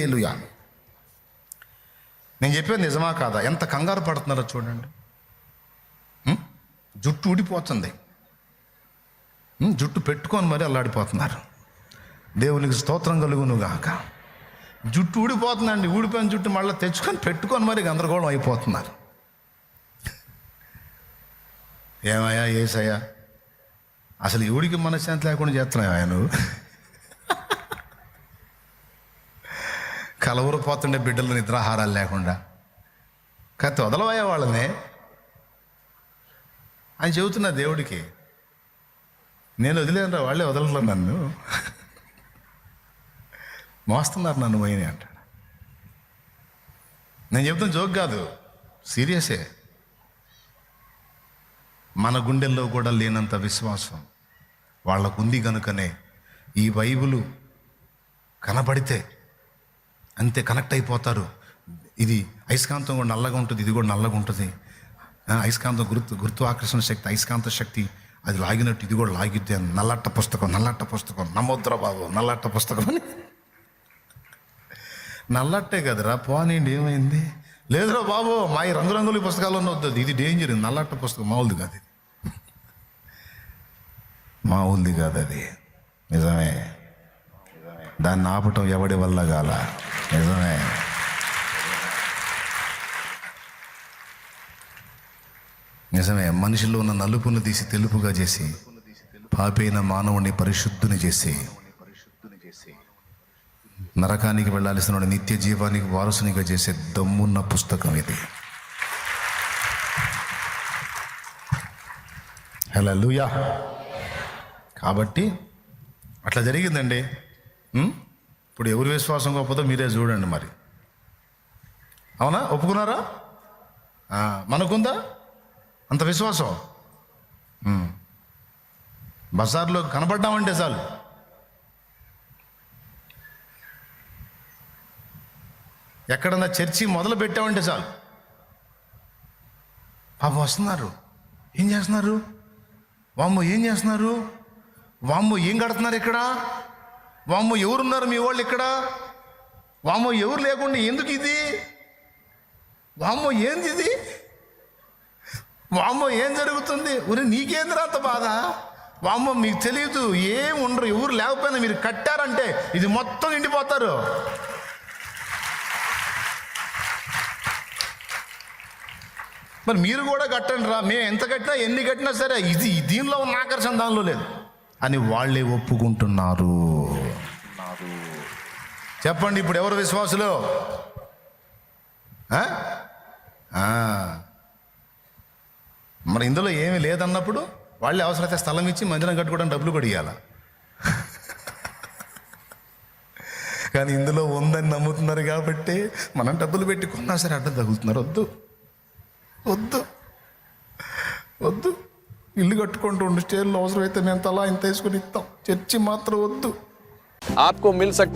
హల్లెలూయా. నేను చెప్పేది నిజమా కాదా? ఎంత కంగారు పడుతున్నారో చూడండి. జుట్టు ఊడిపోతుంది, జుట్టు పెట్టుకొని మరి అల్లాడిపోతున్నారు. దేవునికి స్తోత్రం కలుగును గాక. జుట్టు ఊడిపోతుందండి, ఊడిపోయిన జుట్టు మళ్ళీ తెచ్చుకొని పెట్టుకొని మరి గందరగోళం అయిపోతున్నారు. ఏమయ్యా ఏసయ్యా, అసలు ఎవడికి మనశ్శాంతి లేకుండా చేస్తున్నావు ఆయన? కలవరిపోతుండే బిడ్డలు నిద్రాహారాలు లేకుండా కత్తి వదలవయ్యా వాళ్ళని అని చెబుతున్నా దేవుడికి. నేను వదిలేనురా, వాళ్ళే వదలరు నన్ను, మోస్తున్నారు నన్ను పోయినాయి అంటాడు. నేను చెప్తున్న జోక్ కాదు, సీరియసే. మన గుండెల్లో కూడా లేనంత విశ్వాసం వాళ్ళకు ఉంది కనుకనే ఈ బైబిలు కనబడితే అంతే కనెక్ట్ అయిపోతారు. ఇది అయస్కాంతం కూడా నల్లగా ఉంటుంది, ఇది కూడా నల్లగా ఉంటుంది. అయస్కాంతం గురుత్వాకర్షణ శక్తి, అయస్కాంత శక్తి అది లాగినట్టు ఇది కూడా లాగిద్ది అని. నల్లట్ట పుస్తకం నమ్మొద్దురా బాబు, నల్లట్ట పుస్తకం అని. నల్లట్టే కదరా, పోనీండి ఏమైంది? లేదురా బాబు, మా ఈ రంగురంగుల పుస్తకాల్లో వద్దు, ఇది డేంజర్. నల్లట్ట పుస్తకం మామూలుది కాదు, ఇది మామూలుది కాదు, అది నిజమే. దాన్ని ఆపటం ఎవడి వల్ల కాల, నిజమే. నిజమే. మనిషిలో ఉన్న నలుపును తీసి తెలుపుగా చేసి, పాపైన మానవుని పరిశుద్ధుని చేసి, నరకానికి వెళ్ళాల్సిన నిత్య జీవానికి వారసునిగా చేసే దమ్మున్న పుస్తకం ఇది. హల్లెలూయా. కాబట్టి అట్లా జరిగిందండి. ఇప్పుడు ఎవరి విశ్వాసం గొప్పదో మీరే చూడండి మరి. అవునా? ఒప్పుకున్నారా? మనకుందా అంత విశ్వాసం? బజార్లో కనపడ్డామంటే చాలు, ఎక్కడన్నా చర్చి మొదలు పెట్టామంటే చాలు, పాపం వస్తున్నారు. ఏం చేస్తున్నారు? వామ్మో ఏం చేస్తున్నారు? వామ్మో ఏం కడుతున్నారు ఇక్కడ? వామ్మో ఎవరున్నారు మీ వాళ్ళు ఇక్కడ? వామ్మో ఎవరు లేకుండా ఎందుకు ఇది? వామ్మో ఏంది ఇది? వామ్మో ఏం జరుగుతుంది? ఉరి నీకేందిరా అంత బాధ? వామ్మో మీకు తెలియదు, ఏం ఉండరు, ఎవరు లేకపోయినా మీరు కట్టారంటే ఇది మొత్తం నిండిపోతారు. మరి మీరు కూడా కట్టండి రా, మేము ఎంత కట్టినా ఎన్ని కట్టినా సరే ఇది దీనిలో ఉన్న ఆకర్షణ దానిలో లేదు అని వాళ్ళే ఒప్పుకుంటున్నారు. చెప్పండి ఇప్పుడు ఎవరు విశ్వాసులు? మరి ఇందులో ఏమీ లేదన్నప్పుడు వాళ్ళే అవసరమైతే స్థలం ఇచ్చి మందిరం కట్టుకోవడానికి డబ్బులు కూడా ఇవ్వాల. కానీ ఇందులో ఉందని నమ్ముతున్నారు కాబట్టి మనం డబ్బులు పెట్టి కొన్నా సరే అడ్డం తగులుతున్నారు. వద్దు వద్దు వద్దు, ఇల్లు కట్టుకుంటూ ఉండి స్టేర్లో అవసరమైతే మేము తలా ఇంత వేసుకుని ఇస్తాం, చర్చి మాత్రం వద్దు. आपको मिल सकता